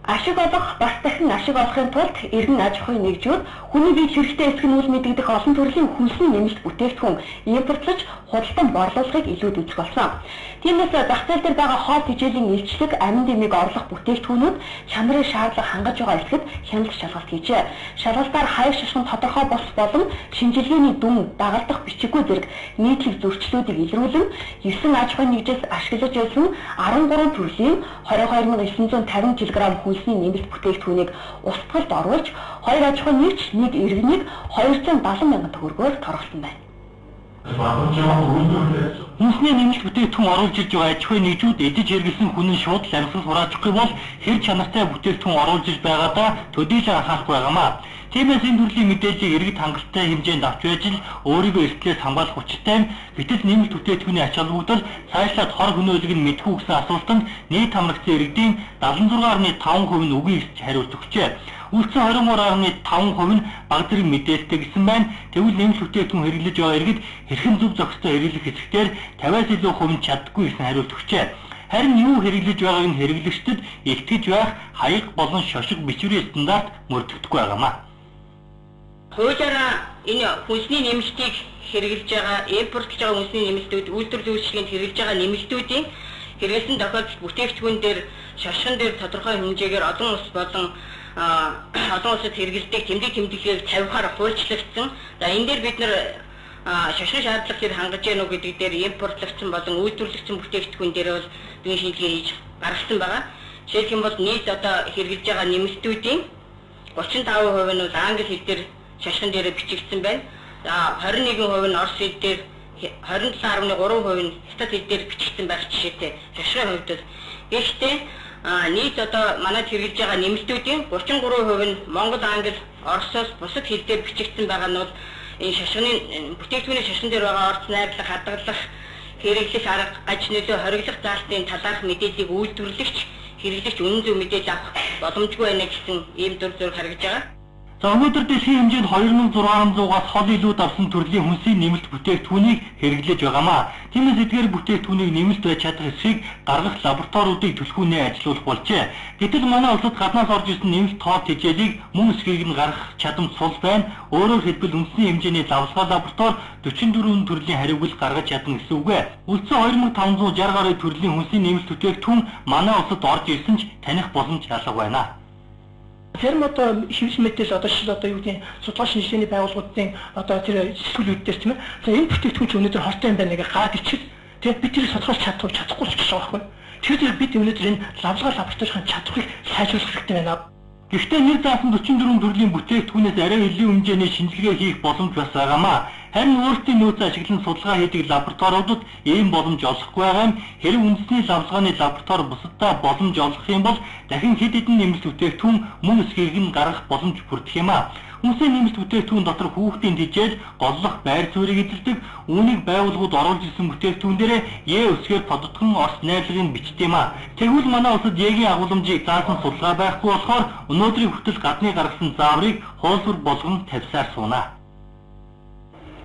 Ашиг олох бас дахин ашиг олохын тулд эргэн аж ахуйн нэгжүүд хүний биед хэрэгтэй эсэх нь үл мэдэгдэх олон төрлийн хүнсний нэмэлт бүтээгдэхүүн импортлож худалдан борлуулахыг илүүд үзэх болсон. Тиймээс зах зээл дээр байгаа хоол тэжээлийн илчлэг, амин дэмийг орлох бүтээгдэхүүнүүд чанарын шаардлага хангаж байгаа эсэхэд хяналт шалгалт хийжээ. Шалгалтаар хаяг шашин тодорхой болох болон шинжилгээний дүн дагалдах бичиггүй зэрэг нийтлэг зөрчлүүдийг илрүүлэн 9 аж ахуйн нэгжээс ашиглаж байсан 13 төрлийн 22,950 кг хүнсний нэмэлт бүтээгдэхүүнийг устгалд оруулж 2 аж ахуйн нэгж нэг иргэнийг 270 мянган төгрөгөөр торгосон байна. Хүнсний нэмэлт бүтээгдэхүүн оруулж ирж байгаа аж ахуйн нэгжүүд эдэж хэрэглэсэн хүн нь шууд амьсгал хураахгүй бол хэр чанартай бүтээгдэхүүн оруулж ирж байгаадаа төдийлөн анхаарахгүй байгаамаа. Тиймээс энэ төрлийн мэдээллийг иргэд хангалттай хэмжээнд авч байж л өөрийгөө эрсдлээс хамгаалах учиртай гэтэл нэмэлт бүтээгдэхүүний ач холбогдол цаашлаад хор хөнөөлөг нь мэдхүү гэсэн асуултанд нийт хамрагдсан иргэдийн 76.5% нь үгүй гэж хариулт өгчээ. Үлдсэн 23.5% нь баг зэрэг мэдээлэлтэй гэсэн байна. Тэгвэл нэмэлт бүтээгдэхүүн хэрэглэж байгаа иргэд хэрхэн зөв зохистой хэрэглэх хэсгээр 50-аас илүү хувь нь чаддаггүй гэсэн хариулт өгчээ. Харин юу хэрэглэж байгааг нь хэрэглэгчдэд илтгэж байх хаяг болон шошиг бичвэрийн стандарт мөрдөгдөхгүй байгаамаа. Хуулиараа энэ хүнсний нэмэлтийг хэрэглэж байгаа, импортлж байгаа хүнсний нэмэлтүүд, үйлдвэрлэл үйлчлэгэнд хэрэглэж байгаа нэмэлтүүдийн хэрэглэсэн тохиолдолд бүтээгдэхүүн дээр, шашин дээр тодорхой хэмжээгээр олон улс болон олон улсад хэрэглэдэг тэмдэг тэмдэглэлийг тавихаар хуульчлагдсан. За энэ дээр бид нар шашин шаардлага хэр хангаж яах вэ гэдэг дээр импортлогдсон болон үйлдвэрлэгдсэн бүтээгдэхүүн дээр бол бие шинжилгээ хийж гаргасан байгаа. Жишээлх юм бол нийт одоо хэрэглэж байгаа нэмэлтүүдийн 35% нь бол англи хэл дээр шашин дээр бичигдсэн байна. За 21% нь орос хэл дээр, 27.3% нь хятад хэл дээр бичигдсэн байх жишээтэй. Шашин хувьд бол гэхдээ нийт одоо манайд хэрэглэж байгаа нэмэлтүүдийн 33% нь монгол, англи, оросоос бусад хэл дээр бичигдсэн байгаа нь бол энэ шашины бүтээгдэхүүний шашин дээр байгаа орц найрлах, хадгалах, хэрэглэх арга гаж нөлөө хориглох заалтын талаарх мэдээллийг үйлдвэрлэгч, хэрэглэгч үнэн зөв мэдээлэл авах боломжгүй байна гэсэн ийм дүр зураг харагдж байгаа. За өнөөдөр дэлхийн хэмжээнд 2600-аас хол илүү давсан төрлийн хүнсний нэмэлт бүтээгдэхүүнийг хэрэглэж байгаамаа. Тиймээс эдгээр бүтээгдэхүүнийг нэмэлт байж чадах эсхийг гаргах лабораториудыг түлхүүнээ ажилуулах болжээ. Гэтэл манай улсад гаднаас орж ирсэн нэмэлт тоот тэжээлийг мөн эсхийг нь гаргах чадамж сул байна. Өөрөөр хэлбэл үндэсний хэмжээний давлгаа лаборатори 44 төрлийн хариугэл гаргаж чадна гэсэн үг. Үлдсэн 2560 гаруй төрлийн хүнсний нэмэлт бүтээгдэхүүн манай улсад орж ирсэн ч таних боломж алга байна. Зарим одоо хэвс мэдээлэл одоо шил одоо юу гэдэг судалгаа шинжилгээний байгууллагуудын одоо тэр сэтгүүлүүд дээр тийм ээ. За энэ бүтээгдэхүүн чинь өнөөдөр хортой юм байна гэж гараад ичээд тэгээд бид тэрийг тодорхойлж чадахгүй ч гэж байгаа байхгүй. Тэгэхээр бид өнөөдөр энэ лавлгаа лабораторийн чадварыг сайжруулах хэрэгтэй байна. Гэхдээ нэр заасан 44 төрлийн бүтээгдэхүүнээс арай илүү хэмжээний шинжилгээ хийх боломж бас байгаамаа. Харин өөрсдийн нөөц ашиглан судалгаа хийдэг лабораториудад ийм боломж олохгүй байгаа юм. Хэрэг үндэсний лавлгааны лаборатори бусаддаа боломж олгох юм бол дахин хэд хэдэн нэмэлт бүтээгдэхүүн мөн эсхийг нь гаргах боломж бүрдэх юм аа. Хүнсний нэмэлт бүтээгдэхүүн дотор хүүхдийн тэжээл, голлох, байр суурийг эзэлдэг, үүнийг байгууллагууд оруулж ирсэн бүтээгдэхүүн дээрээ эсгээр тодотгон орс найрлагыг бичдэг юм аа. Тэгвэл манай улсад Е-ийн агуулмжийг заасан судалгаа байхгүй болохоор өнөөдрийн хүртэл гадны гаргасан зааврыг хуулбар болгон тавьсаар сууна.